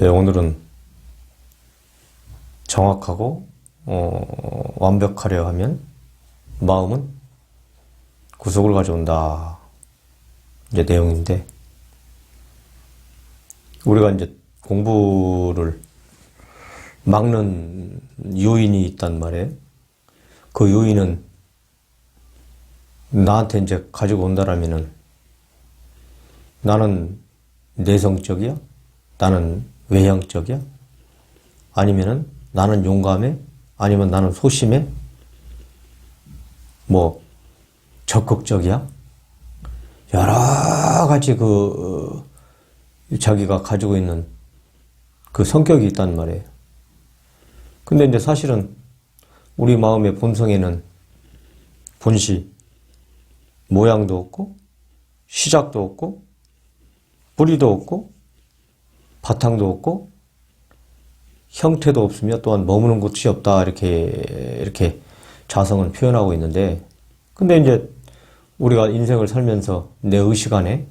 예, 오늘은 정확하고 완벽하려 하면 마음은 구속을 가져온다. 이제 내용인데, 우리가 이제 공부를 막는 요인이 있단 말이에요. 그 요인은 나한테 이제 가지고 온다라면은 나는 내성적이야? 나는 외향적이야? 아니면은 나는 용감해? 아니면 나는 소심해? 뭐 적극적이야? 여러 가지 자기가 가지고 있는 그 성격이 있단 말이에요. 근데 이제 사실은 우리 마음의 본성에는 본시, 모양도 없고 시작도 없고 뿌리도 없고 바탕도 없고 형태도 없으며 또한 머무는 곳이 없다, 이렇게 자성은 표현하고 있는데, 근데 이제 우리가 인생을 살면서 내 의식 안에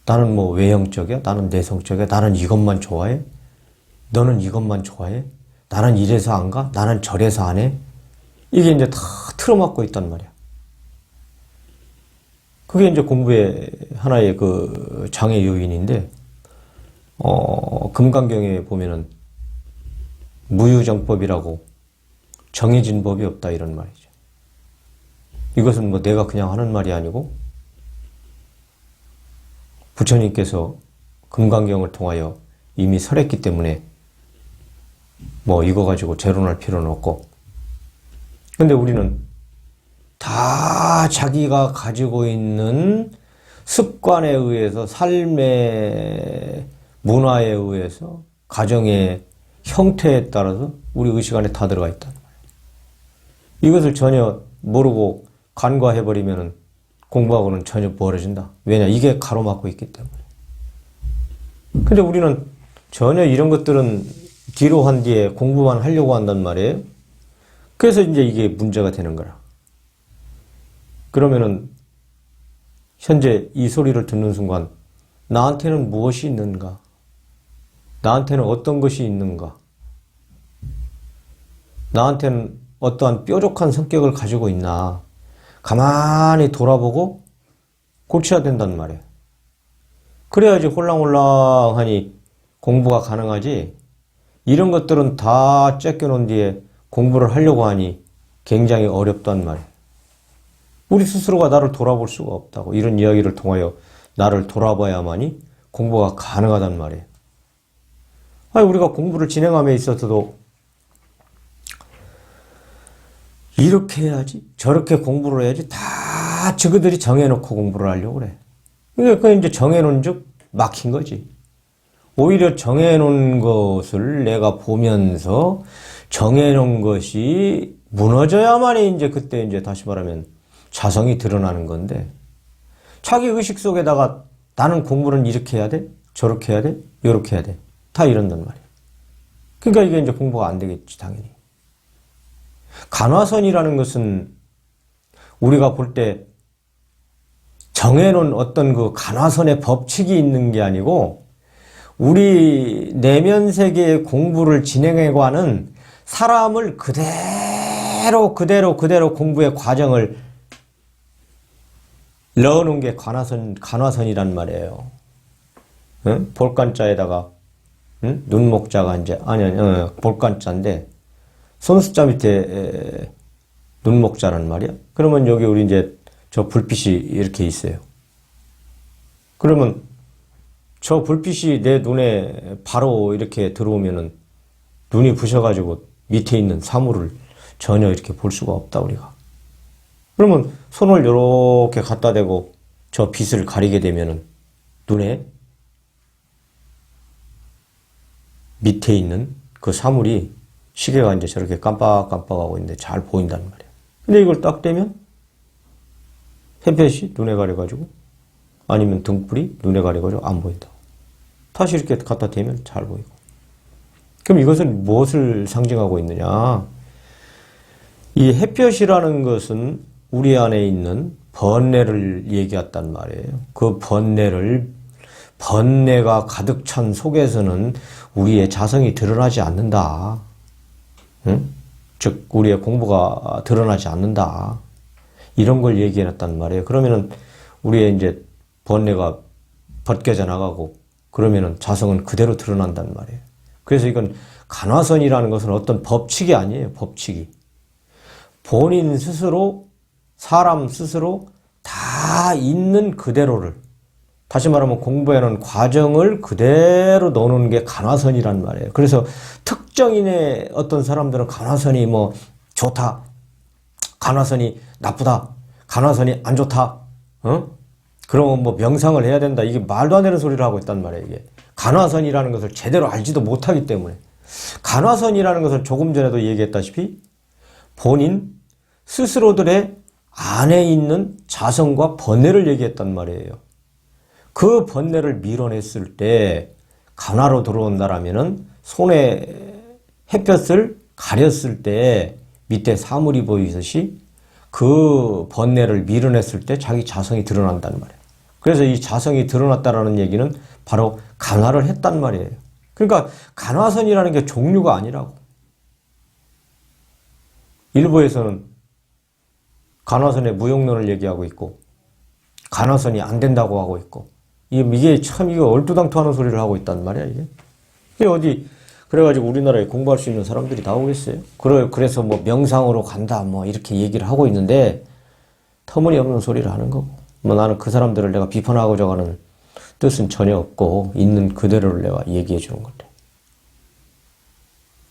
나는 뭐 외형적이야? 나는 내성적이야? 나는 이것만 좋아해? 너는 이것만 좋아해? 나는 이래서 안 가? 나는 저래서 안 해? 이게 이제 다 틀어막고 있단 말이야. 그게 이제 공부의 하나의 그 장애 요인인데, 금강경에 보면은 무유정법이라고 정해진 법이 없다, 이런 말이죠. 이것은 뭐 내가 그냥 하는 말이 아니고 부처님께서 금강경을 통하여 이미 설했기 때문에 뭐 이거 가지고 재론할 필요는 없고, 근데 우리는 다 자기가 가지고 있는 습관에 의해서, 삶의 문화에 의해서, 가정의 형태에 따라서 우리 의식 안에 다 들어가 있단 말이에요. 이것을 전혀 모르고 간과해버리면 공부하고는 전혀 멀어진다. 왜냐? 이게 가로막고 있기 때문에. 근데 우리는 전혀 이런 것들은 뒤로 한 뒤에 공부만 하려고 한단 말이에요. 그래서 이제 이게 문제가 되는 거라. 그러면은 현재 이 소리를 듣는 순간 나한테는 무엇이 있는가? 나한테는 어떤 것이 있는가? 나한테는 어떠한 뾰족한 성격을 가지고 있나? 가만히 돌아보고 고쳐야 된단 말이에요. 그래야지 홀랑홀랑하니 공부가 가능하지, 이런 것들은 다 째껴놓은 뒤에 공부를 하려고 하니 굉장히 어렵단 말이에요. 우리 스스로가 나를 돌아볼 수가 없다고, 이런 이야기를 통하여 나를 돌아봐야만이 공부가 가능하단 말이에요. 아니, 우리가 공부를 진행함에 있어서도 이렇게 해야지, 저렇게 공부를 해야지, 다 저그들이 정해놓고 공부를 하려고 그래. 그러니까 이제 정해놓은 즉 막힌 거지. 오히려 정해놓은 것을 내가 보면서 정해놓은 것이 무너져야만이 이제 그때 이제 다시 말하면 자성이 드러나는 건데, 자기 의식 속에다가 나는 공부는 이렇게 해야 돼? 저렇게 해야 돼? 이렇게 해야 돼? 다 이런단 말이야. 그러니까 이게 이제 공부가 안 되겠지, 당연히. 간화선이라는 것은 우리가 볼 때 정해놓은 어떤 그 간화선의 법칙이 있는 게 아니고, 우리 내면 세계의 공부를 진행해가는 사람을 그대로 공부의 과정을 넣어놓은 게 간화선이란 말이에요. 응? 볼간자에다가, 응? 눈목자가 이제, 볼간자인데, 손수자 밑에 눈목자란 말이야. 그러면 여기 우리 이제 저 불빛이 이렇게 있어요. 그러면 저 불빛이 내 눈에 바로 이렇게 들어오면은 눈이 부셔가지고 밑에 있는 사물을 전혀 이렇게 볼 수가 없다, 우리가. 그러면 손을 이렇게 갖다 대고 저 빛을 가리게 되면은 눈에 밑에 있는 그 사물이, 시계가 이제 저렇게 깜빡깜빡하고 있는데 잘 보인다는 말이에요. 근데 이걸 딱 떼면 햇볕이 눈에 가려가지고, 아니면 등불이 눈에 가려가지고 안 보인다. 다시 이렇게 갖다 대면 잘 보이고. 그럼 이것은 무엇을 상징하고 있느냐? 이 햇볕이라는 것은 우리 안에 있는 번뇌를 얘기했단 말이에요. 그 번뇌를 번뇌가 가득 찬 속에서는 우리의 자성이 드러나지 않는다. 응? 즉 우리의 공부가 드러나지 않는다. 이런 걸 얘기해놨단 말이에요. 그러면은 우리의 이제 번뇌가 벗겨져 나가고 그러면은 자성은 그대로 드러난단 말이에요. 그래서 이건 간화선이라는 것은 어떤 법칙이 아니에요. 법칙이. 본인 스스로 사람 스스로 다 있는 그대로를 다시 말하면 공부해놓은 과정을 그대로 넣는 게 간화선이란 말이에요. 그래서 특정인의 어떤 사람들은 간화선이 뭐 좋다, 간화선이 나쁘다, 간화선이 안 좋다, 그러면 뭐 명상을 해야 된다. 이게 말도 안 되는 소리를 하고 있단 말이에요. 이게 간화선이라는 것을 제대로 알지도 못하기 때문에. 간화선이라는 것은 조금 전에도 얘기했다시피 본인 스스로들의 안에 있는 자성과 번뇌를 얘기했단 말이에요. 그 번뇌를 밀어냈을 때 간화로 들어온다라면은 손에 햇볕을 가렸을 때 밑에 사물이 보이듯이 그 번뇌를 밀어냈을 때 자기 자성이 드러난단 말이에요. 그래서 이 자성이 드러났다라는 얘기는 바로 간화를 했단 말이에요. 그러니까 간화선이라는 게 종류가 아니라고. 일부에서는 간화선의 무용론을 얘기하고 있고 간화선이 안 된다고 하고 있고 이게 참 이거 얼토당토하는 소리를 하고 있단 말이야 이게. 이게 어디 그래가지고 우리나라에 공부할 수 있는 사람들이 나오겠어요? 그래서 뭐 명상으로 간다 뭐 이렇게 얘기를 하고 있는데 터무니없는 소리를 하는 거고 뭐 나는 그 사람들을 내가 비판하고자 하는 뜻은 전혀 없고 있는 그대로를 내가 얘기해 주는 건데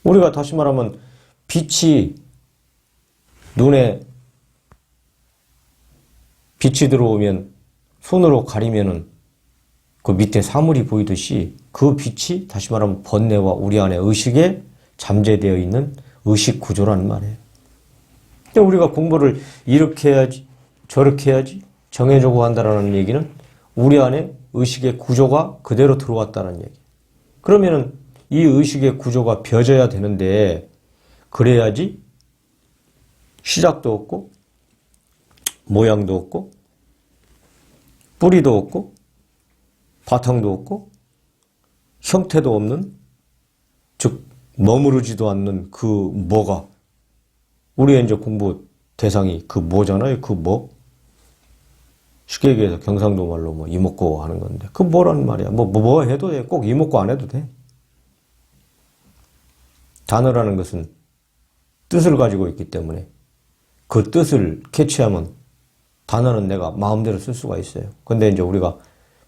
우리가 다시 말하면 빛이 눈에 빛이 들어오면 손으로 가리면은 그 밑에 사물이 보이듯이 그 빛이 다시 말하면 번뇌와 우리 안에 의식에 잠재되어 있는 의식 구조라는 말이에요. 근데 우리가 공부를 이렇게 해야지 저렇게 해야지 정해주고 한다라는 얘기는 우리 안에 의식의 구조가 그대로 들어왔다는 얘기. 그러면은 이 의식의 구조가 벼져야 되는데 그래야지 시작도 없고 모양도 없고 뿌리도 없고 바탕도 없고 형태도 없는 즉 머무르지도 않는 그 뭐가 우리의 이제 공부 대상이 그 뭐잖아요. 그 뭐 쉽게 얘기해서 경상도 말로 뭐 이목고 하는 건데 그 뭐라는 말이야. 뭐 해도 돼. 꼭 이목고 안 해도 돼. 단어라는 것은 뜻을 가지고 있기 때문에 그 뜻을 캐치하면 단어는 내가 마음대로 쓸 수가 있어요. 근데 이제 우리가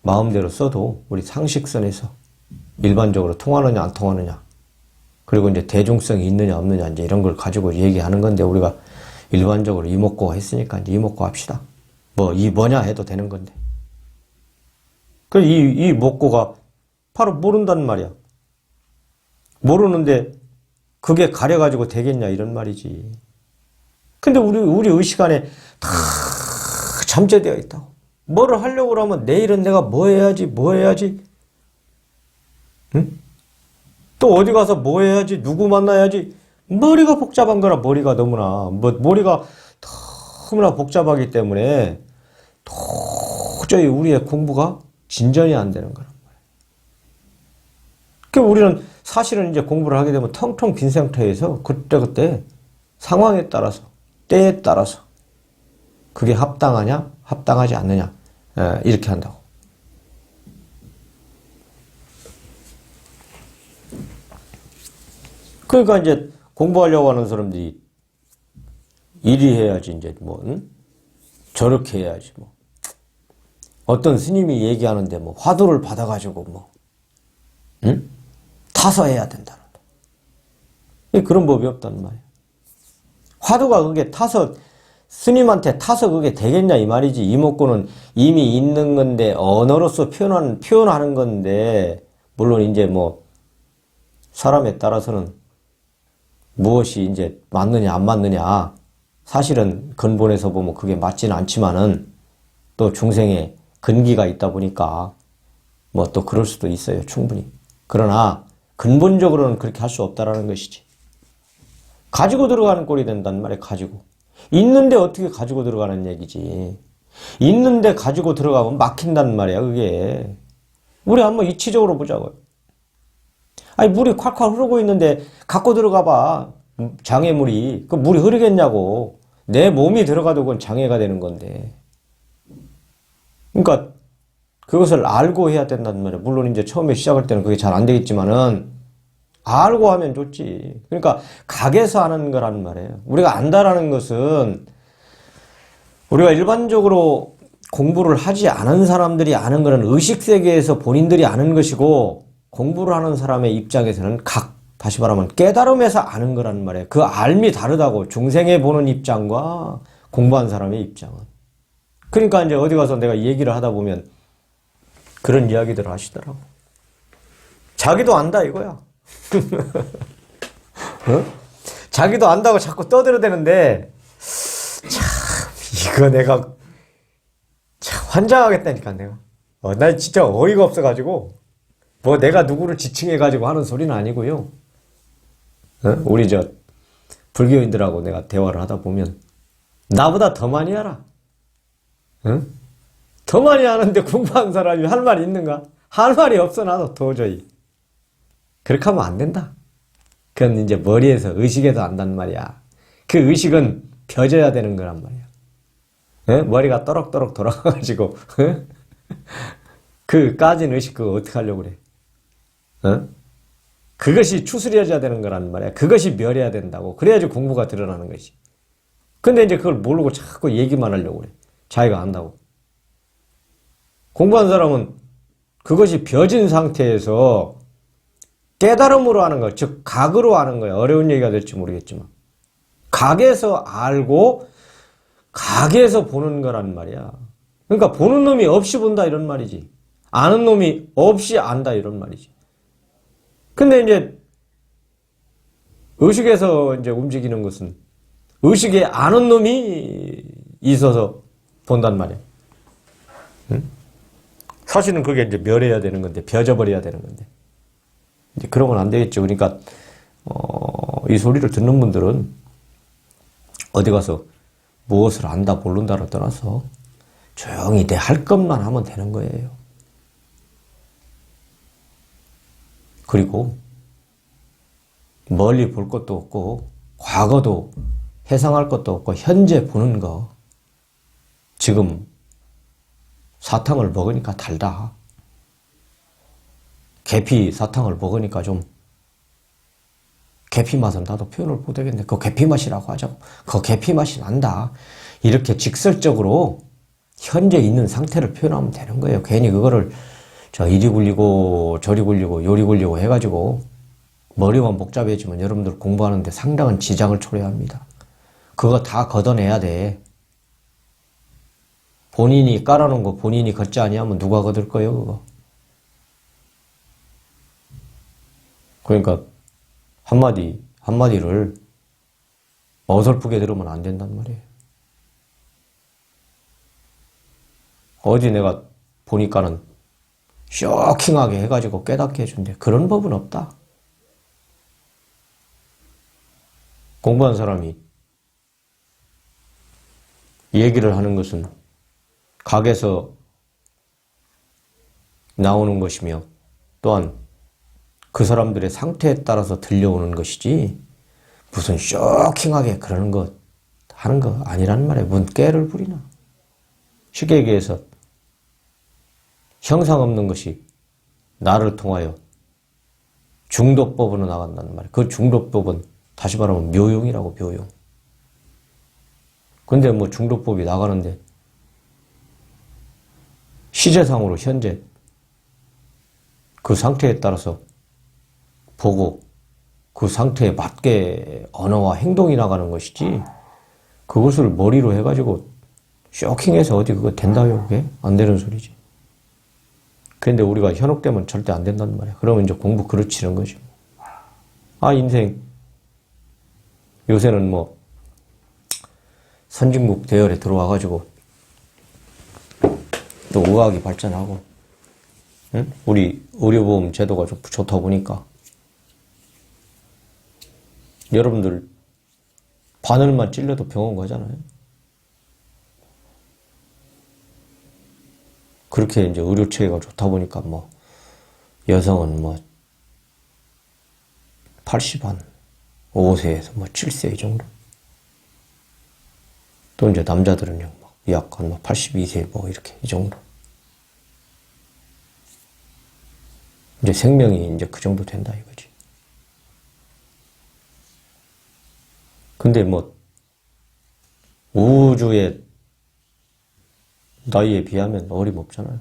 마음대로 써도 우리 상식선에서 일반적으로 통하느냐 안 통하느냐 그리고 이제 대중성이 있느냐 없느냐 이제 이런 걸 가지고 얘기하는 건데 우리가 일반적으로 이목고가 했으니까 이제 이목고 합시다. 뭐 이 뭐냐 해도 되는 건데. 그 이 목고가 바로 모른단 말이야. 모르는데 그게 가려가지고 되겠냐 이런 말이지. 근데 우리 의식 안에 다 잠재되어 있다고. 뭐를 하려고 하면 내일은 내가 뭐 해야지 응? 또 어디 가서 뭐 해야지 누구 만나야지 머리가 복잡한 거라 머리가 너무나 머리가 너무나 복잡하기 때문에 도저히 우리의 공부가 진전이 안 되는 거란 말이에요. 그러니까 우리는 사실은 이제 공부를 하게 되면 텅텅 빈 상태에서 그때 상황에 따라서 때에 따라서 그게 합당하냐 합당하지 않느냐 이렇게 한다고. 그러니까 이제 공부하려고 하는 사람들이 이리 해야지 이제 뭐 저렇게 해야지 뭐 어떤 스님이 얘기하는데 뭐 화두를 받아가지고 뭐 타서해야 된다는데 그런 법이 없단 말이야. 화두가 그게 타서 스님한테 타서 그게 되겠냐 이 말이지. 이목구는 이미 있는 건데 언어로서 표현하는 건데 물론 이제 뭐 사람에 따라서는 무엇이 이제 맞느냐 안 맞느냐 사실은 근본에서 보면 그게 맞지는 않지만은 또 중생의 근기가 있다 보니까 뭐 또 그럴 수도 있어요 충분히. 그러나 근본적으로는 그렇게 할 수 없다라는 것이지. 가지고 들어가는 꼴이 된단 말이에요. 가지고 있는데 어떻게 가지고 들어가는 얘기지. 있는데 가지고 들어가면 막힌단 말이야 그게. 우리 한번 이치적으로 보자고요. 아니, 물이 콸콸 흐르고 있는데 갖고 들어가 봐. 장애물이. 그 물이 흐르겠냐고. 내 몸이 들어가도 그건 장애가 되는 건데. 그러니까 그것을 알고 해야 된다는 말이에요. 물론 이제 처음에 시작할 때는 그게 잘 안 되겠지만은 알고 하면 좋지. 그러니까 각에서 하는 거라는 말이에요. 우리가 안다라는 것은 우리가 일반적으로 공부를 하지 않은 사람들이 아는 거는 의식세계에서 본인들이 아는 것이고, 공부를 하는 사람의 입장에서는 다시 말하면 깨달음에서 아는 거라는 말이에요. 그 알미 다르다고. 중생에 보는 입장과 공부한 사람의 입장은. 그러니까 이제 어디 가서 내가 얘기를 하다 보면 그런 이야기들을 하시더라고. 자기도 안다 이거야. 어? 자기도 안다고 자꾸 떠들어대는데 참 이거 내가 참 환장하겠다니까 내가. 나 진짜 어이가 없어가지고 뭐 내가 누구를 지칭해가지고 하는 소리는 아니고요. 우리 저 불교인들하고 내가 대화를 하다 보면 나보다 더 많이 알아. 응? 더 많이 아는데 공부한 사람이 할 말이 있는가? 할 말이 없어 나도 도저히. 그렇게 하면 안 된다. 그건 이제 머리에서 의식에서 안단 말이야. 그 의식은 펴져야 되는 거란 말이야. 응? 머리가 또럭또럭 돌아가가지고 그 까진 의식 그거 어떻게 하려고 그래? 응? 그것이 추스려져야 되는 거란 말이야. 그것이 멸해야 된다고. 그래야지 공부가 드러나는 것이. 근데 이제 그걸 모르고 자꾸 얘기만 하려고 그래. 자기가 안다고. 공부한 사람은 그것이 벼진 상태에서 깨달음으로 하는 거, 즉 각으로 하는 거야. 어려운 얘기가 될지 모르겠지만. 각에서 알고 각에서 보는 거란 말이야. 그러니까 보는 놈이 없이 본다 이런 말이지. 아는 놈이 없이 안다 이런 말이지. 근데 이제 의식에서 이제 움직이는 것은 의식에 아는 놈이 있어서 본단 말이야. 응? 사실은 그게 이제 멸해야 되는 건데, 벼져버려야 되는 건데. 이제 그런 건 안 되겠죠. 그러니까, 이 소리를 듣는 분들은 어디 가서 무엇을 안다, 모른다를 떠나서 조용히 내 할 것만 하면 되는 거예요. 그리고 멀리 볼 것도 없고, 과거도 회상할 것도 없고, 현재 보는 거. 지금 사탕을 먹으니까 달다. 계피 사탕을 먹으니까 좀 계피 맛은 나도 표현을 못하겠네. 그거 계피 맛이라고 하자고. 그거 계피 맛이 난다. 이렇게 직설적으로 현재 있는 상태를 표현하면 되는 거예요. 괜히 그거를 이리 굴리고 저리 굴리고 요리 굴리고 해가지고 머리만 복잡해지면 여러분들 공부하는데 상당한 지장을 초래합니다. 그거 다 걷어내야 돼. 본인이 깔아놓은 거 본인이 걷지 아니하면 누가 걷을 거예요, 그거. 그러니까 한마디를 어설프게 들으면 안 된단 말이에요. 어디 내가 보니까는 쇼킹하게 해가지고 깨닫게 해준대. 그런 법은 없다. 공부한 사람이 얘기를 하는 것은 각에서 나오는 것이며 또한 그 사람들의 상태에 따라서 들려오는 것이지 무슨 쇼킹하게 그러는 것 하는 거 아니란 말이에요. 뭔 깨를 부리나. 쉽게 얘기해서 형상 없는 것이 나를 통하여 중도법으로 나간다는 말이에요. 그 중도법은 다시 말하면 묘용이라고, 묘용. 근데 뭐 중도법이 나가는데 시제상으로 현재 그 상태에 따라서 보고 그 상태에 맞게 언어와 행동이 나가는 것이지 그것을 머리로 해가지고 쇼킹해서 어디 그거 된다요? 그게? 안 되는 소리지. 그런데 우리가 현혹되면 절대 안 된단 말이야. 그러면 이제 공부 그르치는 거지. 아, 인생 요새는 뭐 선진국 대열에 들어와가지고 또 의학이 발전하고, 응? 우리 의료보험 제도가 좀 좋다 보니까 여러분들 바늘만 찔려도 병원 가잖아요. 그렇게 이제 의료 체계가 좋다 보니까 뭐 여성은 뭐 80한 5세에서 뭐 7세 이 정도. 또 이제 남자들은 약간 뭐 82세 뭐 이렇게 이 정도. 이제 생명이 이제 그 정도 된다 이거지. 근데 뭐 우주의 나이에 비하면 어림없잖아요.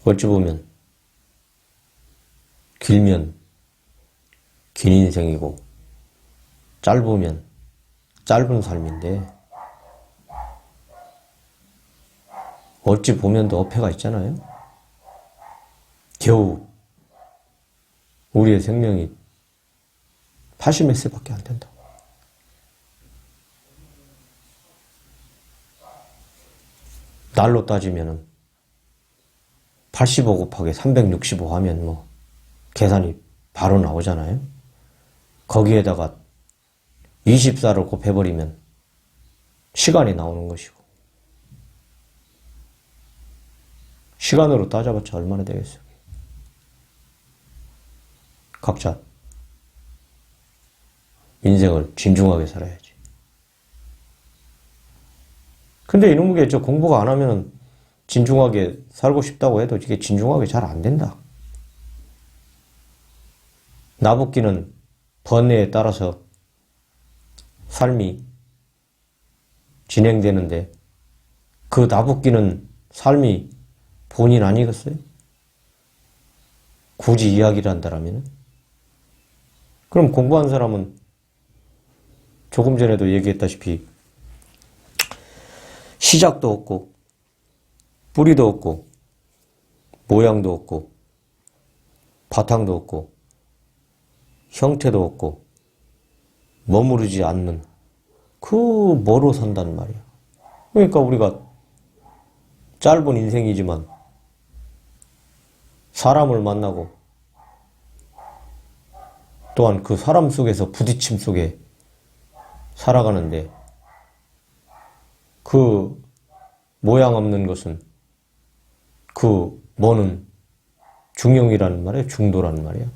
어찌 보면 길면 긴 인생이고 짧으면 짧은 삶인데 어찌 보면도 어폐가 있잖아요. 겨우 우리의 생명이 80몇 세밖에 안 된다. 날로 따지면은 85 곱하기 365 하면 뭐 계산이 바로 나오잖아요. 거기에다가 24를 곱해버리면 시간이 나오는 것이고 시간으로 따져봤자 얼마나 되겠어요. 각자 인생을 진중하게 살아야지. 근데 이놈의 저 공부가 안 하면 진중하게 살고 싶다고 해도 이게 진중하게 잘 안 된다. 나붓기는 번뇌에 따라서 삶이 진행되는데 그 나붓기는 삶이 본인 아니겠어요? 굳이 이야기를 한다라면? 그럼 공부한 사람은 조금 전에도 얘기했다시피 시작도 없고 뿌리도 없고 모양도 없고 바탕도 없고 형태도 없고 머무르지 않는 그 뭐로 산단 말이야. 그러니까 우리가 짧은 인생이지만 사람을 만나고 또한 그 사람 속에서 부딪힘 속에 살아가는데 그 모양 없는 것은 그 뭐는 중용이라는 말이에요. 중도라는 말이에요.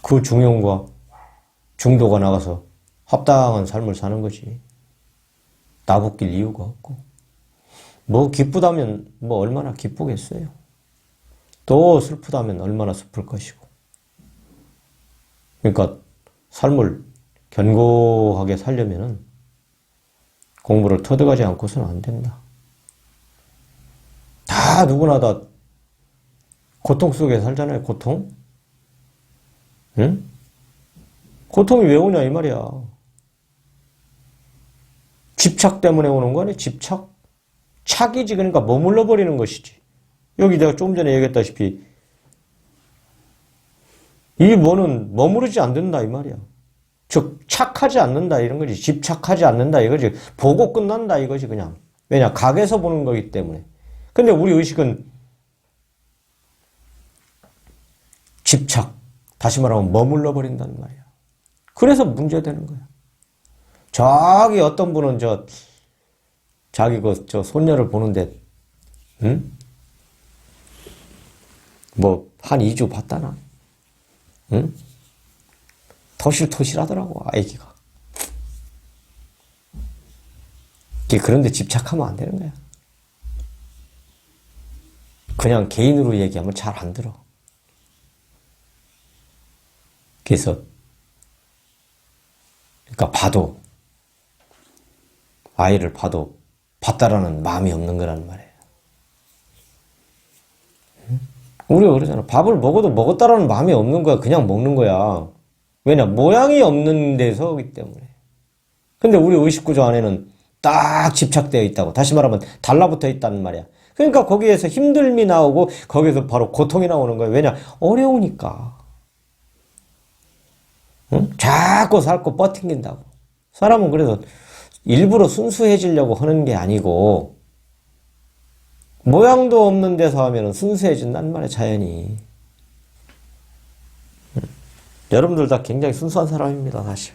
그 중용과 중도가 나가서 합당한 삶을 사는 것이 나붙길 이유가 없고 뭐 기쁘다면 뭐 얼마나 기쁘겠어요. 또 슬프다면 얼마나 슬플 것이고. 그러니까 삶을 견고하게 살려면은 공부를 터득하지 않고서는 안 된다. 다 누구나 다 고통 속에 살잖아요. 고통. 응? 고통이 왜 오냐 이 말이야. 집착 때문에 오는 거 아니야? 집착? 착이지. 그러니까 머물러 버리는 것이지. 여기 내가 좀 전에 얘기했다시피 이 뭐는 머무르지 않는다 이 말이야. 즉 착하지 않는다 이런 거지. 집착하지 않는다 이거지. 보고 끝난다 이거지 그냥. 왜냐? 각에서 보는 거기 때문에. 근데 우리 의식은 집착, 다시 말하면 머물러 버린다는 말이야. 그래서 문제되는 거야. 저기 어떤 분은 자기 저 손녀를 보는데 응? 뭐 한 2주 봤다나? 응? 토실토실하더라고 아이기가. 그런데 집착하면 안 되는 거야. 그냥 개인으로 얘기하면 잘 안 들어. 그래서 그러니까 봐도 아이를 봐도 봤다라는 마음이 없는 거라는 말이에요. 우리가 그러잖아. 밥을 먹어도 먹었다라는 마음이 없는 거야. 그냥 먹는 거야. 왜냐? 모양이 없는 데서기 때문에. 근데 우리 의식구조 안에는 딱 집착되어 있다고. 다시 말하면 달라붙어 있다는 말이야. 그러니까 거기에서 힘듦이 나오고 거기에서 바로 고통이 나오는 거야. 왜냐? 어려우니까. 응? 자꾸 살고 버팅긴다고. 사람은 그래서 일부러 순수해지려고 하는 게 아니고 모양도 없는 데서 하면 순수해진단 말이야, 자연이. 여러분들 다 굉장히 순수한 사람입니다, 사실.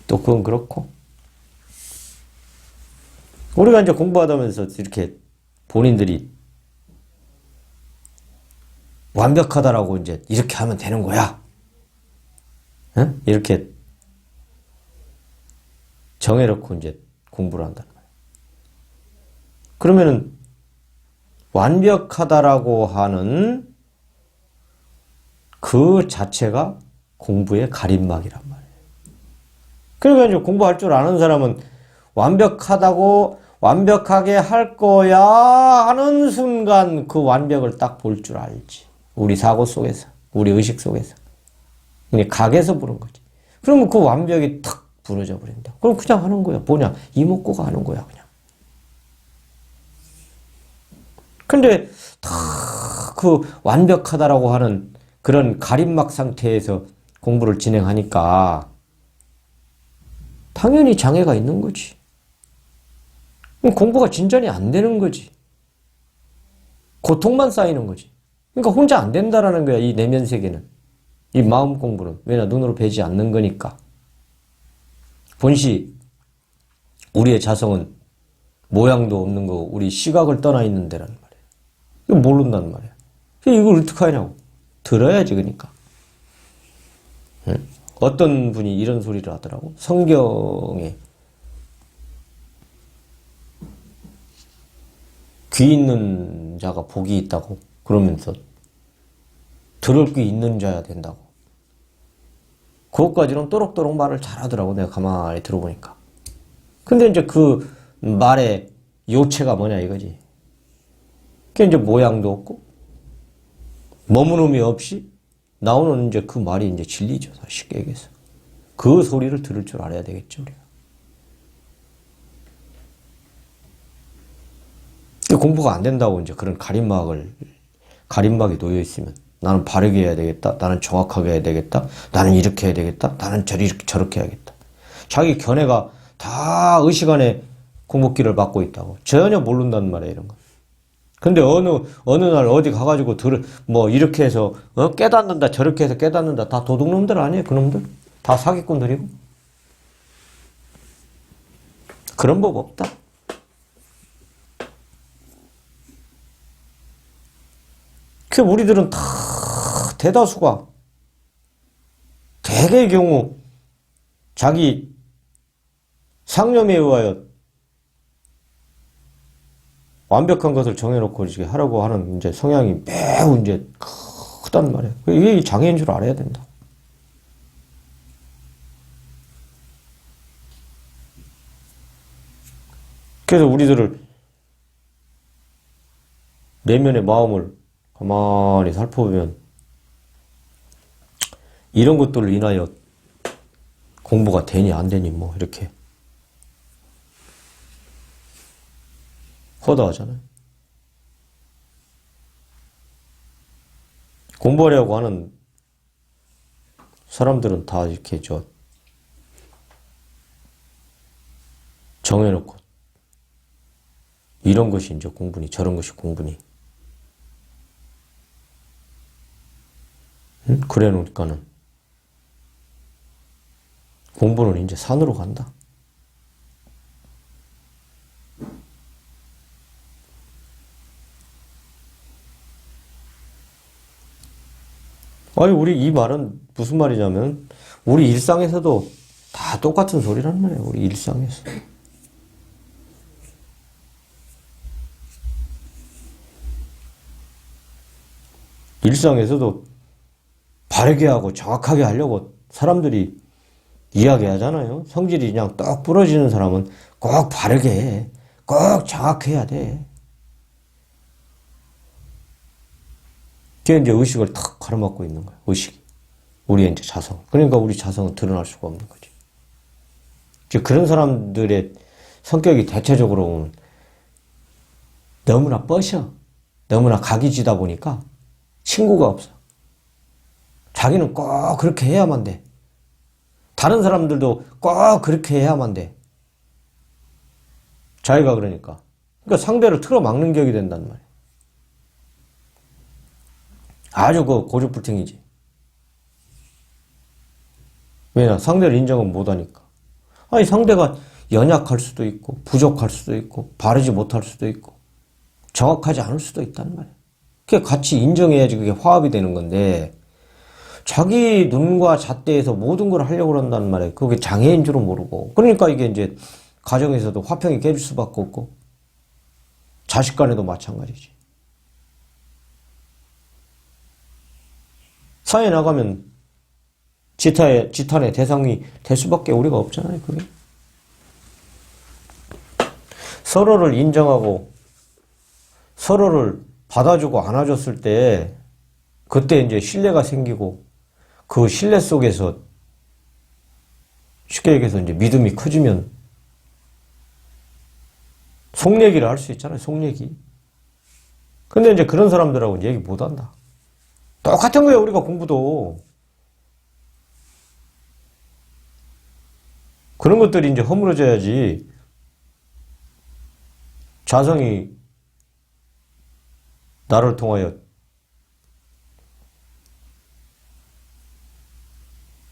또 그건 그렇고. 우리가 이제 공부하다면서 이렇게 본인들이 완벽하다라고 이제 이렇게 하면 되는 거야. 응? 이렇게 정해놓고 이제 공부를 한다는 거야. 그러면은 완벽하다라고 하는 그 자체가 공부의 가림막이란 말이에요. 그러니까 이제 공부할 줄 아는 사람은 완벽하다고 완벽하게 할 거야 하는 순간 그 완벽을 딱 볼 줄 알지. 우리 사고 속에서, 우리 의식 속에서. 각에서 보는 거지. 그러면 그 완벽이 탁 부러져 버린다. 그럼 그냥 하는 거야. 뭐냐? 이목구가 하는 거야, 그냥. 근데 다 그 완벽하다라고 하는 그런 가림막 상태에서 공부를 진행하니까 당연히 장애가 있는 거지. 공부가 진전이 안 되는 거지. 고통만 쌓이는 거지. 그러니까 혼자 안 된다라는 거야, 이 내면 세계는. 이 마음 공부는. 왜냐? 눈으로 뵈지 않는 거니까. 본시, 우리의 자성은 모양도 없는 거고, 우리 시각을 떠나 있는 데란 말이야. 이거 모른단 말이야. 이걸 어떻게 하냐고. 들어야지, 그러니까. 응? 어떤 분이 이런 소리를 하더라고. 성경에 귀 있는 자가 복이 있다고 그러면서 들을 귀 있는 자야 된다고. 그것까지는 또록또록 말을 잘하더라고. 내가 가만히 들어보니까. 근데 이제 그 말의 요체가 뭐냐 이거지. 그게 이제 모양도 없고 머무름이 없이 나오는 이제 그 말이 이제 진리죠. 쉽게 얘기해서. 그 소리를 들을 줄 알아야 되겠죠, 우리가. 공부가 안 된다고 이제 그런 가림막이 놓여 있으면 나는 바르게 해야 되겠다. 나는 정확하게 해야 되겠다. 나는 이렇게 해야 되겠다. 나는 저렇게 해야겠다. 자기 견해가 다 의식 안에 공부기를 받고 있다고. 전혀 모른단 말이에요, 이런 거. 근데 어느 날 어디 가가지고 이렇게 해서, 깨닫는다, 저렇게 해서 깨닫는다. 다 도둑놈들 아니에요, 그놈들? 다 사기꾼들이고. 그런 법 없다. 그 우리들은 다 대다수가 대개의 경우 자기 상념에 의하여 완벽한 것을 정해놓고 이렇게 하려고 하는 이제 성향이 매우 이제 크단 말이에요. 이게 장애인 줄 알아야 된다. 그래서 우리들을 내면의 마음을 가만히 살펴보면 이런 것들을 인하여 공부가 되니 안 되니 뭐 이렇게 허다하잖아요. 공부하려고 하는 사람들은 다 이렇게 정해놓고 이런 것이 이제 공부니 저런 것이 공부니 그래 놓으니까는 공부는 이제 산으로 간다. 아니, 우리 이 말은 무슨 말이냐면, 우리 일상에서도 다 똑같은 소리란 말이에요, 우리 일상에서. 일상에서도 바르게 하고 정확하게 하려고 사람들이 이야기하잖아요. 성질이 그냥 떡 부러지는 사람은 꼭 바르게 해. 꼭 정확해야 돼. 그게 이제 의식을 탁 가로막고 있는 거야. 의식이. 우리의 이제 자성. 그러니까 우리 자성은 드러날 수가 없는 거지. 이제 그런 사람들의 성격이 대체적으로 너무나 뻗어. 너무나 각이 지다 보니까 친구가 없어. 자기는 꼭 그렇게 해야만 돼. 다른 사람들도 꼭 그렇게 해야만 돼. 자기가 그러니까. 그러니까 상대를 틀어막는 격이 된단 말이야. 아주 고집불통이지. 왜냐? 상대를 인정은 못하니까. 아니, 상대가 연약할 수도 있고, 부족할 수도 있고, 바르지 못할 수도 있고, 정확하지 않을 수도 있단 말이에요. 그게 같이 인정해야지 그게 화합이 되는 건데, 자기 눈과 잣대에서 모든 걸 하려고 그런단 말이에요. 그게 장애인 줄은 모르고. 그러니까 이게 이제 가정에서도 화평이 깨질 수밖에 없고, 자식 간에도 마찬가지지. 사회 나가면 지탄의 대상이 될 수밖에 우리가 없잖아요, 그게. 서로를 인정하고, 서로를 받아주고 안아줬을 때, 그때 이제 신뢰가 생기고, 그 신뢰 속에서 쉽게 얘기해서 이제 믿음이 커지면 속얘기를 할 수 있잖아요. 속얘기. 근데 이제 그런 사람들하고 얘기 못 한다. 똑같은 거예요. 우리가 공부도. 그런 것들이 이제 허물어져야지 자성이 나를 통하여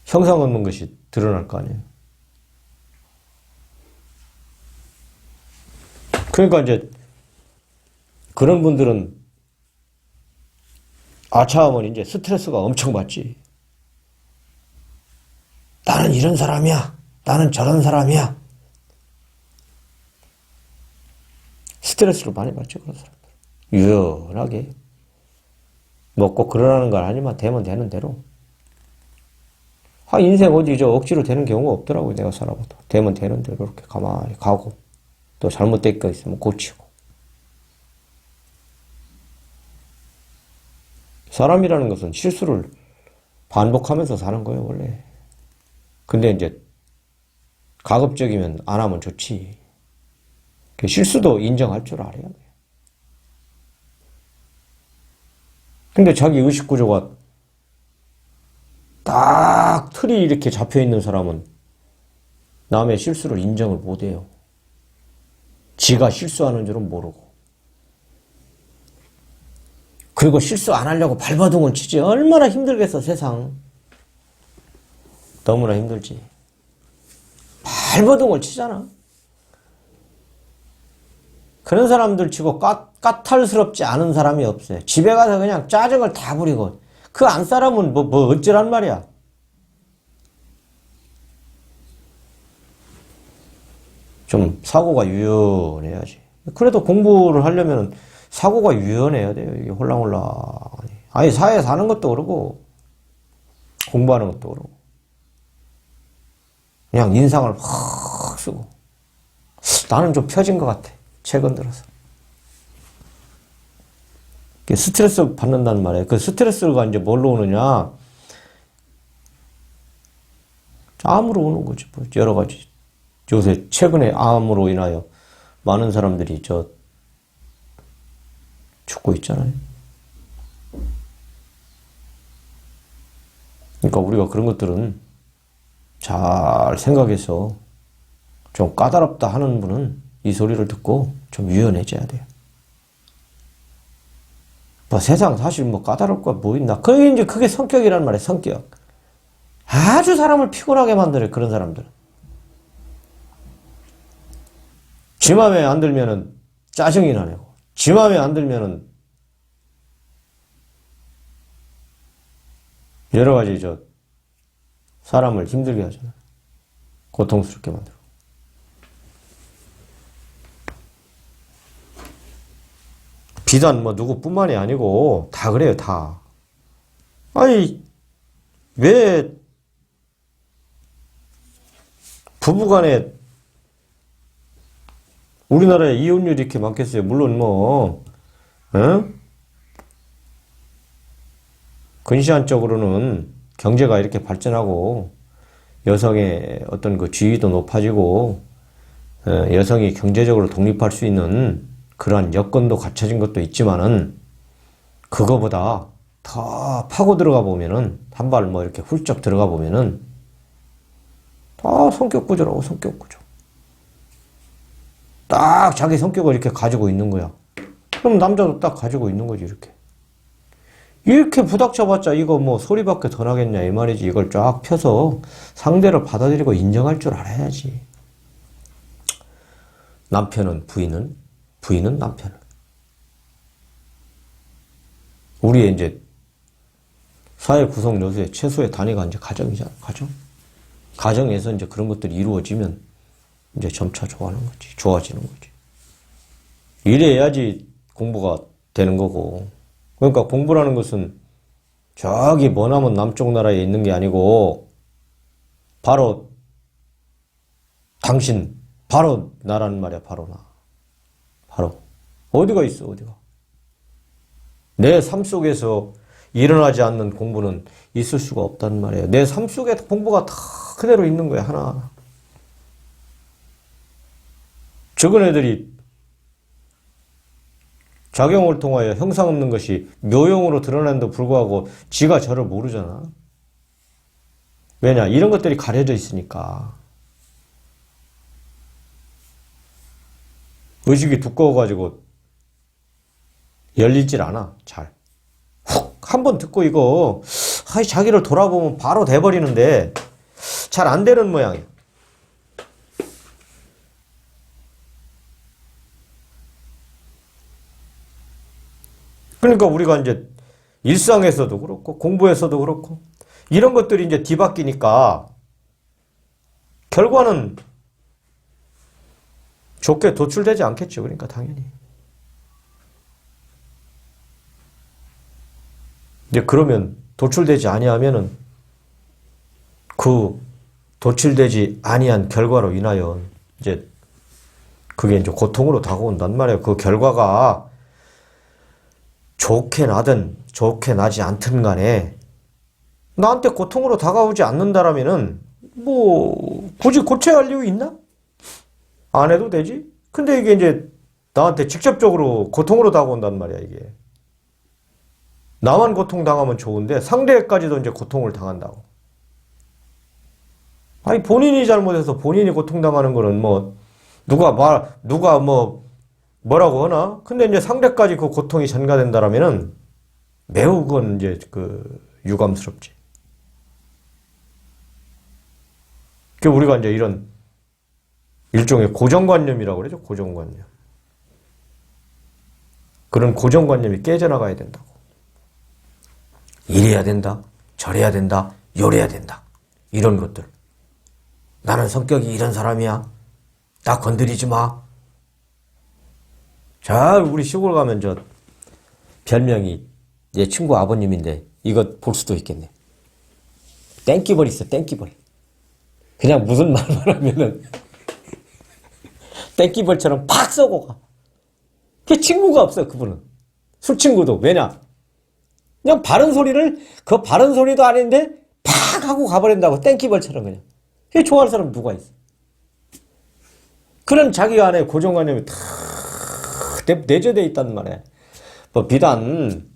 형상 얻는 것이 드러날 거 아니에요. 그러니까 이제 그런 분들은 아차하면 이제 스트레스가 엄청 받지. 나는 이런 사람이야. 나는 저런 사람이야. 스트레스를 많이 받죠, 그런 사람들. 유연하게. 뭐 꼭 그러라는 건 아니지만 되면 되는 대로. 인생 어디 억지로 되는 경우가 없더라고요. 내가 살아봐도. 되면 되는 대로 이렇게 가만히 가고, 또 잘못된 거 있으면 고치고. 사람이라는 것은 실수를 반복하면서 사는 거예요, 원래. 근데 이제 가급적이면 안 하면 좋지. 실수도 인정할 줄 알아야 돼요. 근데 자기 의식 구조가 딱 틀이 이렇게 잡혀 있는 사람은 남의 실수를 인정을 못 해요. 지가 실수하는 줄은 모르고. 그리고 실수 안 하려고 발버둥을 치지. 얼마나 힘들겠어, 세상. 너무나 힘들지. 발버둥을 치잖아. 그런 사람들 치고 까탈스럽지 않은 사람이 없어요. 집에 가서 그냥 짜증을 다 부리고. 그 안 사람은 뭐 어쩌란 말이야. 좀 사고가 유연해야지. 그래도 공부를 하려면 사고가 유연해야 돼요. 이게 홀랑홀랑. 아니, 사회에 사는 것도 그러고, 공부하는 것도 그러고. 그냥 인상을 확 쓰고. 나는 좀 펴진 것 같아. 최근 들어서. 스트레스 받는단 말이에요. 그 스트레스가 이제 뭘로 오느냐. 암으로 오는 거지. 뭐 여러 가지. 요새 최근에 암으로 인하여 많은 사람들이 죽고 있잖아요. 그러니까 우리가 그런 것들은 잘 생각해서 좀 까다롭다 하는 분은 이 소리를 듣고 좀 유연해져야 돼요. 뭐 세상 사실 뭐 까다로울 거 뭐 있나. 그게 이제 그게 성격이란 말이에요. 성격. 아주 사람을 피곤하게 만들어요. 그런 사람들은. 지 맘에 안 들면은 짜증이 나네고. 지 맘에 안 들면은 여러 가지 사람을 힘들게 하잖아요. 고통스럽게 만들고. 비단 뭐 누구뿐만이 아니고 다 그래요, 다. 아니, 왜 부부간에 우리나라에 이혼율이 이렇게 많겠어요? 물론 근시안적으로는 경제가 이렇게 발전하고 여성의 어떤 그 지위도 높아지고 여성이 경제적으로 독립할 수 있는 그러한 여건도 갖춰진 것도 있지만은 그거보다 더 파고 들어가 보면은 한 발 뭐 이렇게 훌쩍 들어가 보면은 다 성격 구조라고. 성격 구조. 딱 자기 성격을 이렇게 가지고 있는 거야. 그럼 남자도 딱 가지고 있는 거지, 이렇게. 이렇게 부닥쳐봤자 이거 뭐 소리밖에 더 나겠냐 이 말이지. 이걸 쫙 펴서 상대를 받아들이고 인정할 줄 알아야지. 남편은 부인은, 부인은 남편을. 우리의 이제 사회 구성 요소의 최소의 단위가 이제 가정이잖아. 가정. 가정에서 이제 그런 것들이 이루어지면 이제 점차 좋아지는 거지. 이래야지 공부가 되는 거고. 그러니까 공부라는 것은 저기 머나먼 남쪽 나라에 있는 게 아니고 바로 당신, 바로 나라는 말이야. 바로 나. 바로. 어디가 있어, 어디가. 내 삶 속에서 일어나지 않는 공부는 있을 수가 없단 말이에요. 내 삶 속에 공부가 다 그대로 있는 거야, 하나하나. 적은 애들이 작용을 통하여 형상 없는 것이 묘용으로 드러난데도 불구하고 지가 저를 모르잖아. 왜냐? 이런 것들이 가려져 있으니까. 의식이 두꺼워가지고 열리질 않아, 잘. 훅! 한번 듣고 이거, 자기를 돌아보면 바로 돼버리는데, 잘 안 되는 모양이야. 그러니까 우리가 이제 일상에서도 그렇고, 공부에서도 그렇고, 이런 것들이 이제 뒤바뀌니까, 결과는 좋게 도출되지 않겠죠. 그러니까 당연히. 이제 그러면 도출되지 아니하면은 그 도출되지 아니한 결과로 인하여 이제 그게 이제 고통으로 다가온단 말이에요. 그 결과가 좋게 나든 좋게 나지 않든 간에 나한테 고통으로 다가오지 않는다라면은 뭐 굳이 고쳐야 할 이유 있나? 안 해도 되지? 근데 이게 이제 나한테 직접적으로 고통으로 다가온단 말이야, 이게. 나만 고통당하면 좋은데 상대까지도 이제 고통을 당한다고. 아니, 본인이 잘못해서 본인이 고통당하는 거는 뭐 누가 뭐라고 하나? 근데 이제 상대까지 그 고통이 전가된다라면은 매우 그건 이제 유감스럽지. 그 우리가 이제 이런 일종의 고정관념이라고 그러죠. 고정관념. 그런 고정관념이 깨져나가야 된다고. 이래야 된다, 저래야 된다, 요래야 된다. 이런 것들. 나는 성격이 이런 사람이야. 나 건드리지 마. 자, 우리 시골 가면 별명이 내 친구 아버님인데 이거 볼 수도 있겠네. 땡기벌 있어, 땡기벌. 그냥 무슨 말만 하면은 땡기벌처럼 팍 쏘고 가. 그 친구가 없어, 그분은. 술 친구도. 왜냐? 그냥 바른 소리도 아닌데 팍 하고 가버린다고. 땡기벌처럼 그냥. 그게 좋아하는 사람 누가 있어? 그런 자기 안에 고정관념이 다 내재되어 있단 말이야. 뭐 비단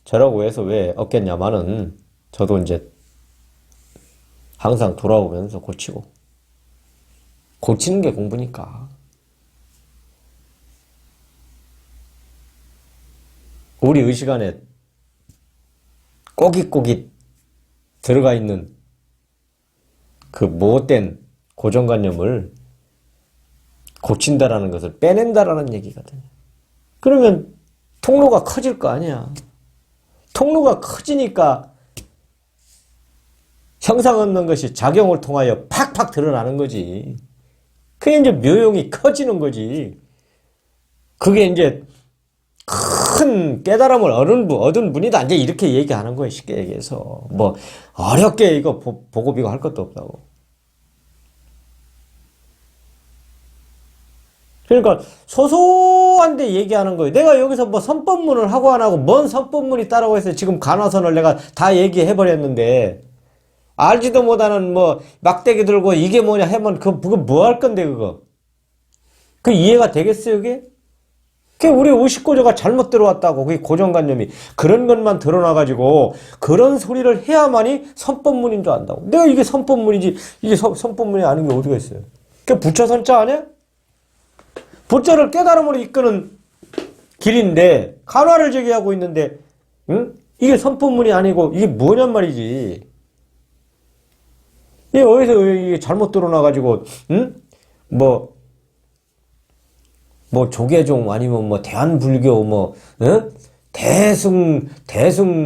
저라고 해서 왜 없겠냐마는 저도 이제 항상 돌아오면서 고치고. 고치는 게 공부니까. 우리 의식 안에 꼬깃꼬깃 들어가 있는 그 못된 고정관념을 고친다라는 것을 빼낸다라는 얘기거든요. 그러면 통로가 커질 거 아니야. 통로가 커지니까 형상 없는 것이 작용을 통하여 팍팍 드러나는 거지. 그게 이제 묘용이 커지는 거지. 그게 이제 큰 깨달음을 얻은 분이다. 이제 이렇게 얘기하는 거예요. 쉽게 얘기해서. 뭐, 어렵게 이거 보고 비고 할 것도 없다고. 그러니까, 소소한데 얘기하는 거예요. 내가 여기서 뭐 선법문을 하고 안 하고, 뭔 선법문이 따라고 해서 지금 간화선을 내가 다 얘기해버렸는데, 알지도 못하는 뭐, 막대기 들고 이게 뭐냐 하면, 그거 뭐 할 건데, 그거. 그 이해가 되겠어요, 그게? 우리 의식구조가 잘못 들어왔다고. 그게 고정관념이. 그런 것만 드러나가지고 그런 소리를 해야만이 선법문인 줄 안다고. 내가 이게 선법문이지 이게 선법문이 아닌 게 어디가 있어요. 그게 부처선자 아니야? 부처를 깨달음으로 이끄는 길인데 간화를 제기하고 있는데 응? 이게 선법문이 아니고 이게 뭐냔 말이지. 이게 어디서 이게 잘못 드러나가지고, 응? 뭐 조계종 아니면 뭐 대한불교 뭐, 응? 대승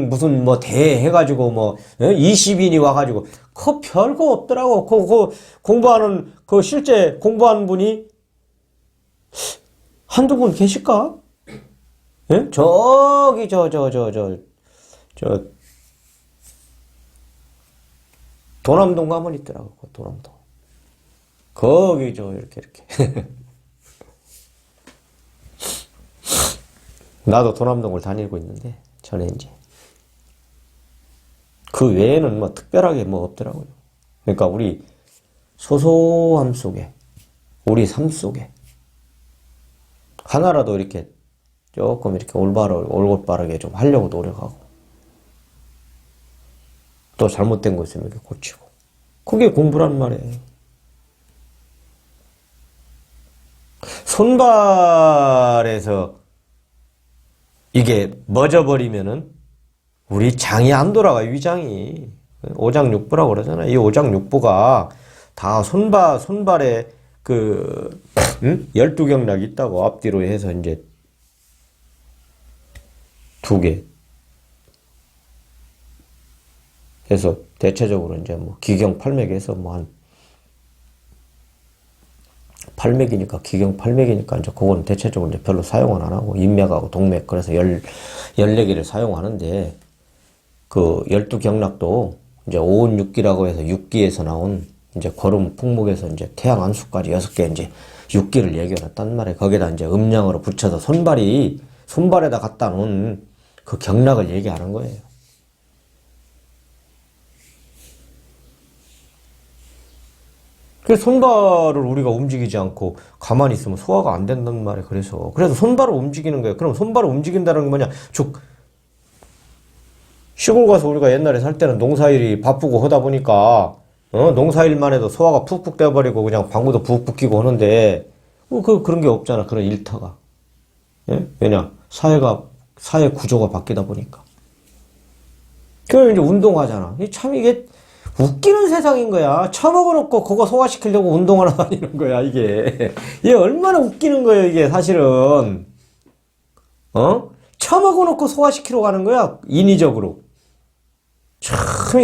무슨 뭐 대해가지고 뭐, 응? 20인이 와가지고, 그 별거 없더라고. 공부하는, 실제 공부하는 분이 한두 분 계실까? 예? 저기, 도남동 가면 있더라고, 도남동. 거기, 이렇게. 나도 도남동을 다니고 있는데, 전에 이제. 그 외에는 뭐 특별하게 뭐 없더라고요. 그러니까 우리 소소함 속에, 우리 삶 속에, 하나라도 이렇게 조금 이렇게 올바르게 좀 하려고 노력하고, 또 잘못된 거 있으면 이렇게 고치고. 그게 공부란 말이에요. 손발에서 이게 멎어버리면은 우리 장이 안 돌아가, 위장이. 오장육부라고 그러잖아요. 이 오장육부가 다 손발에 12경락이 있다고, 앞뒤로 해서 이제 2개. 해서 대체적으로 이제 뭐 기경팔맥에서 뭐 한 8맥이니까, 기경팔맥이니까 이제 그건 대체적으로 이제 별로 사용은 안 하고, 인맥하고 동맥, 그래서 14개를 사용하는데, 그 12경락도 이제 오은육기라고 해서 육기에서 나온 이제 거름 풍목에서 이제 태양 안수까지 6개 이제 육기를 얘기해놨단 말이에요. 거기다 이제 음량으로 붙여서 손발에다 갖다 놓은 그 경락을 얘기하는 거예요. 그래서 손발을 우리가 움직이지 않고 가만히 있으면 소화가 안 된단 말이에요. 그래서 손발을 움직이는 거예요. 그럼 손발을 움직인다는 게 뭐냐? 시골 가서 우리가 옛날에 살 때는 농사일이 바쁘고 하다 보니까, 농사일만 해도 소화가 푹푹 떼어버리고 그냥 방구도 푹푹 끼고 하는데, 그런 게 없잖아. 그런 일터가. 예? 왜냐? 사회 구조가 바뀌다 보니까. 그럼 이제 운동하잖아. 참 이게 웃기는 세상인 거야. 처먹어놓고 그거 소화시키려고 운동하러 다니는 거야, 이게. 이게 얼마나 웃기는 거예요, 이게 사실은. 처먹어놓고 소화시키러 가는 거야, 인위적으로. 참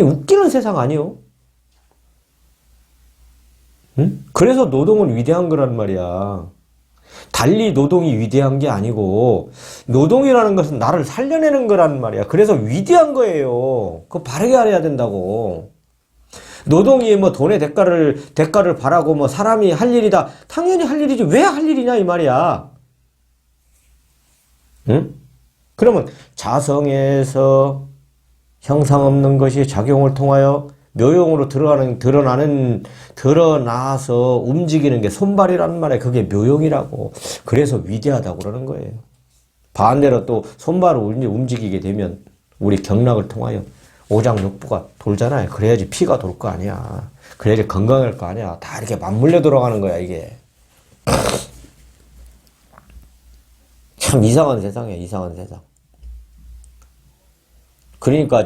웃기는 세상 아니요? 응? 그래서 노동은 위대한 거란 말이야. 달리 노동이 위대한 게 아니고, 노동이라는 것은 나를 살려내는 거란 말이야. 그래서 위대한 거예요. 그거 바르게 알아야 된다고. 노동이 뭐 돈의 대가를 바라고 뭐 사람이 할 일이다. 당연히 할 일이지. 왜 할 일이냐, 이 말이야. 응? 그러면 자성에서 형상 없는 것이 작용을 통하여 묘용으로 드러나서 움직이는 게 손발이란 말이에요. 그게 묘용이라고. 그래서 위대하다고 그러는 거예요. 반대로 또 손발을 움직이게 되면 우리 경락을 통하여 오장육부가 돌잖아요. 그래야지 피가 돌 거 아니야. 그래야지 건강할 거 아니야. 다 이렇게 맞물려 돌아가는 거야, 이게. 참 이상한 세상이야, 이상한 세상. 그러니까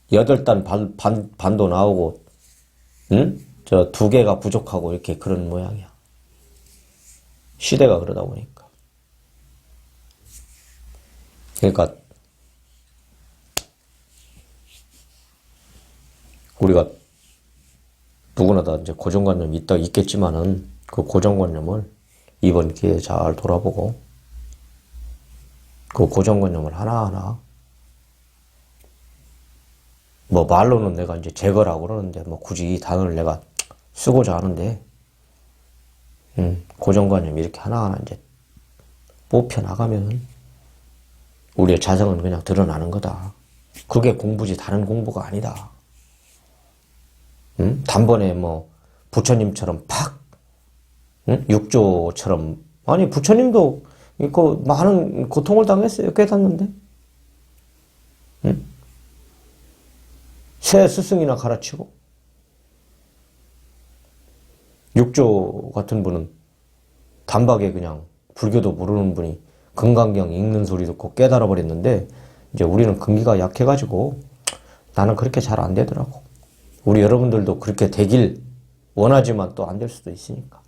8단 반도 나오고, 응? 2개가 부족하고 이렇게 그런 모양이야. 시대가 그러다 보니까. 그러니까 우리가 누구나 다 이제 고정관념이 있겠지만은 그 고정관념을 이번 기회에 잘 돌아보고 그 고정관념을 하나하나 뭐 말로는 내가 이제 제거라고 그러는데 뭐 굳이 이 단어를 내가 쓰고자 하는데 고정관념 이렇게 하나하나 이제 뽑혀 나가면 우리의 자성은 그냥 드러나는 거다. 그게 공부지 다른 공부가 아니다. 단번에 뭐 부처님처럼 팍 육조처럼 아니 부처님도 그 많은 고통을 당했어요. 깨닫는데 새 스승이나 가르치고 육조 같은 분은 단박에 그냥 불교도 모르는 분이 금강경 읽는 소리 듣고 깨달아 버렸는데 이제 우리는 근기가 약해가지고 나는 그렇게 잘 안 되더라고. 우리 여러분들도 그렇게 되길 원하지만 또 안 될 수도 있으니까.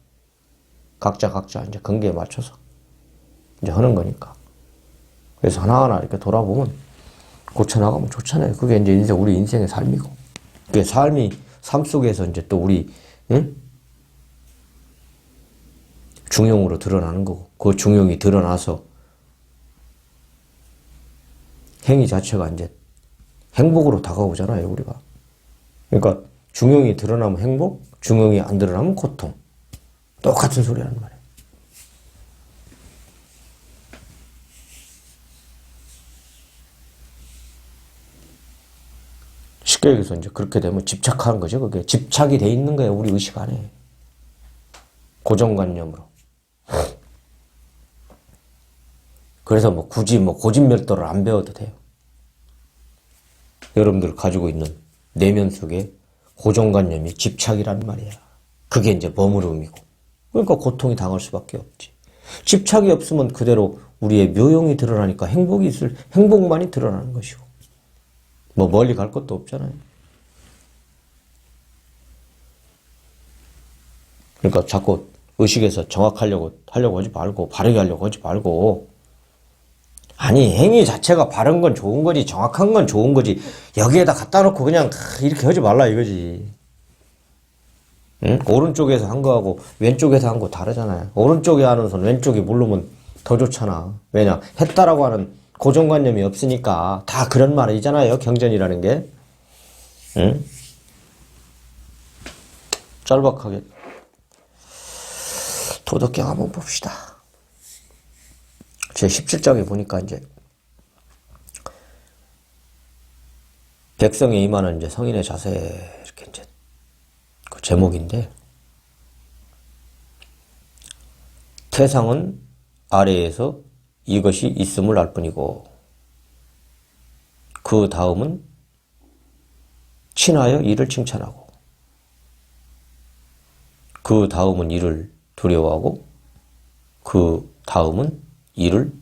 각자 이제 근기에 맞춰서 이제 하는 거니까. 그래서 하나하나 이렇게 돌아보면 고쳐나가면 좋잖아요. 그게 이제 우리 인생의 삶이고. 그게 삶 속에서 이제 또 우리, 응? 중용으로 드러나는 거고. 그 중용이 드러나서 행위 자체가 이제 행복으로 다가오잖아요, 우리가. 그러니까 중용이 드러나면 행복, 중용이 안 드러나면 고통. 똑같은 소리라는 말이에요. 쉽게 얘기해서 이제 그렇게 되면 집착하는 거죠. 그게 집착이 돼 있는 거예요, 우리 의식 안에. 고정관념으로. 그래서 뭐 굳이 뭐 고진멸도를 안 배워도 돼요. 여러분들 가지고 있는 내면 속에 고정관념이 집착이란 말이야. 그게 이제 머무름이고. 그러니까 고통이 당할 수밖에 없지. 집착이 없으면 그대로 우리의 묘용이 드러나니까 행복만이 드러나는 것이고. 뭐 멀리 갈 것도 없잖아요. 그러니까 자꾸 의식에서 정확하려고 하지 말고, 바르게 하려고 하지 말고, 아니, 행위 자체가 바른 건 좋은 거지, 정확한 건 좋은 거지, 여기에다 갖다 놓고 그냥 이렇게 하지 말라 이거지. 응? 오른쪽에서 한 거하고 왼쪽에서 한 거 다르잖아요. 오른쪽에 하는 손 왼쪽이 모르면 더 좋잖아. 왜냐? 했다라고 하는 고정관념이 없으니까. 다 그런 말이잖아요, 경전이라는 게. 응? 짤박하게 도덕경 한번 봅시다. 제 17장에 보니까 이제 백성에 임하는 이제 성인의 자세, 이렇게 이제 그 제목인데, 태상은 아래에서 이것이 있음을 알 뿐이고, 그 다음은 친하여 이를 칭찬하고, 그 다음은 이를 두려워하고, 그 다음은 이를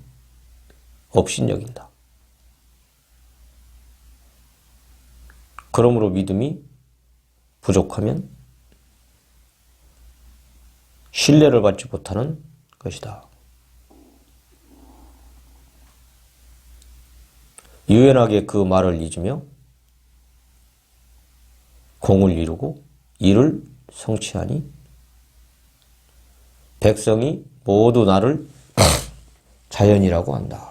업신여긴다. 그러므로 믿음이 부족하면 신뢰를 받지 못하는 것이다. 유연하게 그 말을 잊으며 공을 이루고 이를 성취하니 백성이 모두 나를 자연이라고 한다.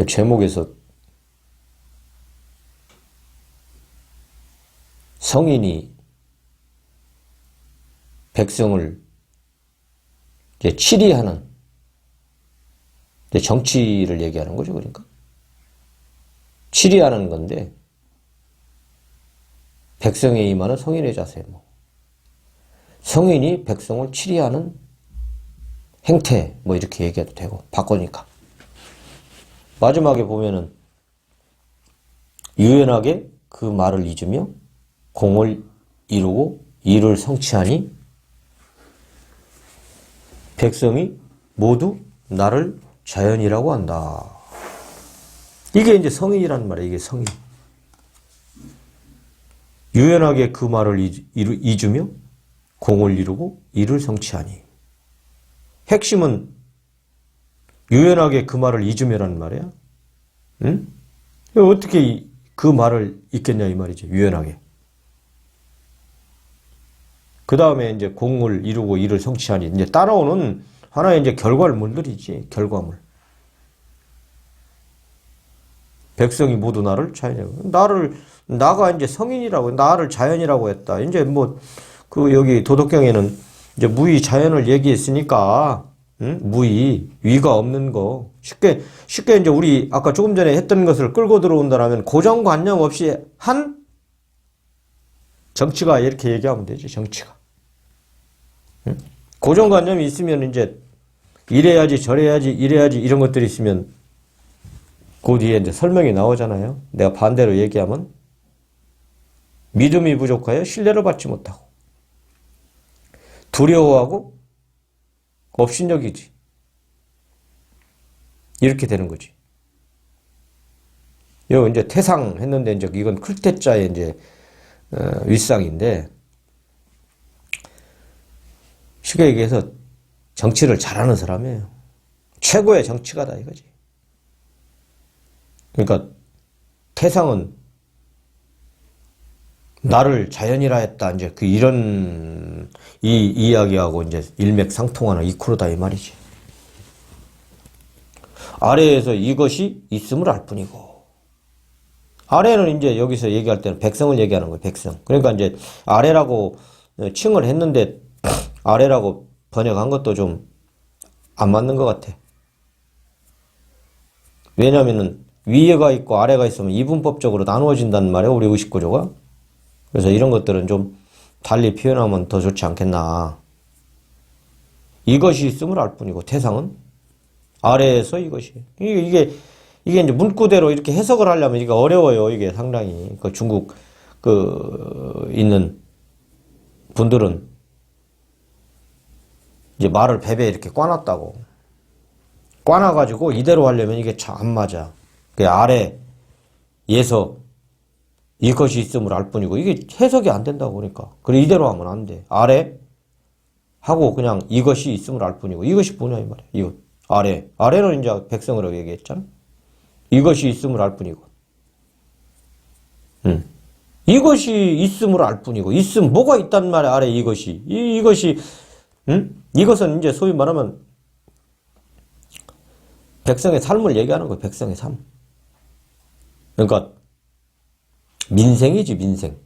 제목에서 성인이 백성을 이제 치리하는 정치를 얘기하는 거죠. 그러니까 치리하는 건데, 백성에 임하는 성인의 자세, 성인이 백성을 치리하는 행태, 이렇게 얘기해도 되고, 바꾸니까. 마지막에 보면은 유연하게 그 말을 잊으며 공을 이루고 이를 성취하니 백성이 모두 나를 자연이라고 한다. 이게 이제 성인이란 말이에요. 이게 성인. 유연하게 그 말을 잊으며 공을 이루고 이를 성취하니. 핵심은 유연하게 그 말을 잊으며라는 말이야. 응? 어떻게 그 말을 잊겠냐 이 말이죠. 유연하게. 그 다음에 이제 공을 이루고 이를 성취하니 이제 따라오는 하나의 이제 결과물들이지. 결과물. 백성이 모두 나를 자연이라고. 나가 이제 성인이라고, 나를 자연이라고 했다. 이제 여기 도덕경에는 이제 무의 자연을 얘기했으니까, 응? 무의, 위가 없는 거. 쉽게 이제 우리 아까 조금 전에 했던 것을 끌고 들어온다면 고정관념 없이 한 정치가 이렇게 얘기하면 되지, 정치가. 응? 고정관념이 있으면 이제 이래야지, 저래야지, 이래야지 이런 것들이 있으면 그 뒤에 이제 설명이 나오잖아요. 내가 반대로 얘기하면 믿음이 부족하여 신뢰를 받지 못하고 두려워하고 업신여기지. 이렇게 되는 거지. 요 이제 태상 했는데 이제 이건 클태자의 이제 윗상인데 쉽게 얘기해서 정치를 잘하는 사람이에요. 최고의 정치가다 이거지. 그러니까 태상은 나를 자연이라 했다 이제 그 이런 이 이야기하고 이제 일맥상통하는 이쿠르다 이 말이지. 아래에서 이것이 있음을 알 뿐이고. 아래는 이제 여기서 얘기할 때는 백성을 얘기하는 거예요. 백성. 그러니까 이제 아래라고 칭을 했는데 아래라고 번역한 것도 좀 안 맞는 것 같아. 왜냐면은 위에가 있고 아래가 있으면 이분법적으로 나누어진다는 말이에요. 우리 의식구조가. 그래서 이런 것들은 좀 달리 표현하면 더 좋지 않겠나. 이것이 있음을 알 뿐이고 태상은 아래에서 이것이. 이게 이제 문구대로 이렇게 해석을 하려면 이게 어려워요. 이게 상당히. 그 중국 있는 분들은 이제 말을 베베 이렇게 꽈놨다고. 꽈놔가지고 이대로 하려면 이게 참 안 맞아. 그 아래에서 이것이 있음을 알 뿐이고 이게 해석이 안 된다고 그러니까. 그래 이대로 하면 안 돼. 아래 하고 그냥 이것이 있음을 알 뿐이고 이것이 뭐냐 이 말이야. 이거 아래. 아래는 이제 백성으로 얘기했잖아. 이것이 있음을 알 뿐이고. 이것이 있음을 알 뿐이고 있음 뭐가 있단 말이야. 아래 이것이. 이것이 이것은 이제 소위 말하면 백성의 삶을 얘기하는 거예요. 백성의 삶. 그러니까 민생이지 민생.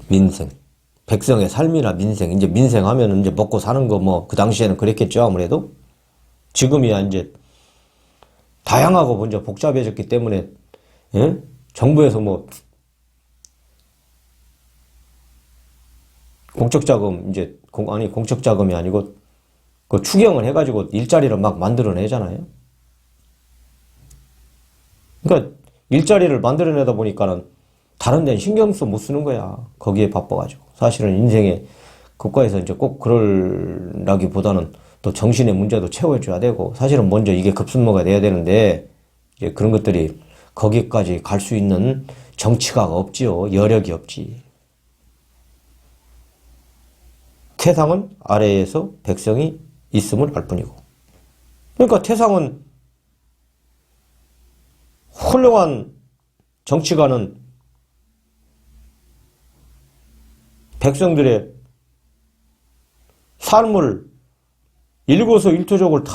민생. 백성의 삶이나 민생. 이제 민생하면 이제 먹고 사는 거 뭐 그 당시에는 그랬겠죠. 아무래도. 지금이야 이제 다양하고 먼저 복잡해졌기 때문에 예? 정부에서 뭐 공적자금 이제 공적자금이 아니고 그 추경을 해가지고 일자리를 막 만들어내잖아요. 그러니까 일자리를 만들어내다 보니까는 다른 데는 신경도 못 쓰는 거야. 거기에 바빠가지고. 사실은 인생에 국가에서 이제 꼭 그럴라기보다는 또 정신의 문제도 채워줘야 되고 사실은 먼저 이게 급선무가 돼야 되는데 이제 그런 것들이 거기까지 갈 수 있는 정치가 없지요. 여력이 없지. 태상은 아래에서 백성이 있음을 알 뿐이고. 그러니까 태상은 훌륭한 정치가는 백성들의 삶을 일거수일투족을 다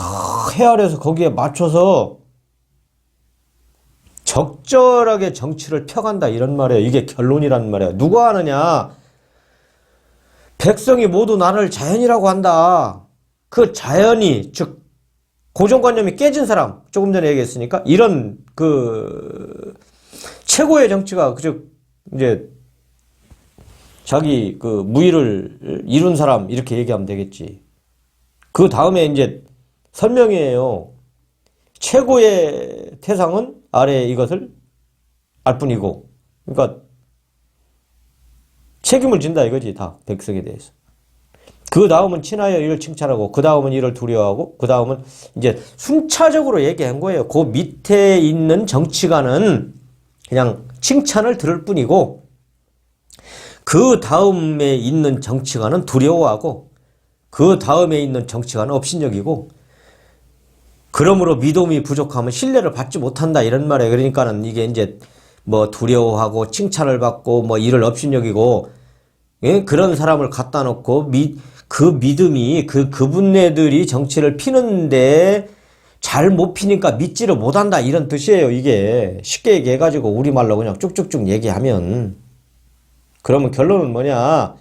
헤아려서 거기에 맞춰서 적절하게 정치를 펴간다 이런 말이에요. 이게 결론이란 말이에요. 누가 하느냐? 백성이 모두 나를 자연이라고 한다. 그 자연이 즉 고정관념이 깨진 사람 조금 전에 얘기했으니까 이런 그 최고의 정치가 즉 이제 자기 그 무의를 이룬 사람 이렇게 얘기하면 되겠지. 그 다음에 이제 설명이에요. 최고의 태상은 아래 이것을 알 뿐이고. 그러니까 책임을 진다 이거지. 다 백성에 대해서. 그 다음은 친하여 이를 칭찬하고 그 다음은 이를 두려워하고 그 다음은 이제 순차적으로 얘기한 거예요. 그 밑에 있는 정치가는 그냥 칭찬을 들을 뿐이고 그 다음에 있는 정치가는 두려워하고 그 다음에 있는 정치가는 업신여기고 그러므로 믿음이 부족하면 신뢰를 받지 못한다 이런 말이에요. 그러니까는 이게 이제 뭐 두려워하고 칭찬을 받고 뭐 이를 업신여기고 예? 그런 사람을 갖다 놓고 그 믿음이 그분네들이 정치를 피는데 잘 못 피니까 믿지를 못한다 이런 뜻이에요. 이게 쉽게 얘기해가지고 우리말로 그냥 쭉쭉쭉 얘기하면 그러면 결론은 뭐냐?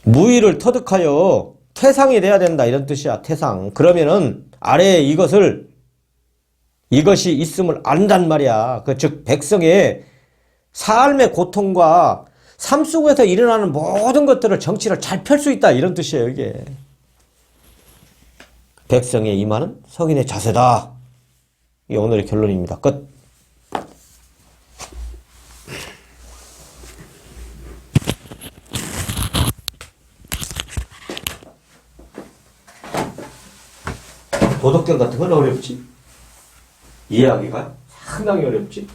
무의를 터득하여 태상이 돼야 된다 이런 뜻이야. 태상. 그러면은 아래에 이것이 있음을 안단 말이야. 즉 백성의 삶의 고통과 삶 속에서 일어나는 모든 것들을 정치를 잘 펼 수 있다 이런 뜻이에요. 이게 백성에 임하는 성인의 자세다. 이게 오늘의 결론입니다. 끝. 도덕경 같은 건 어렵지. 이해하기가 상당히 어렵지.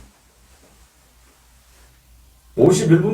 51분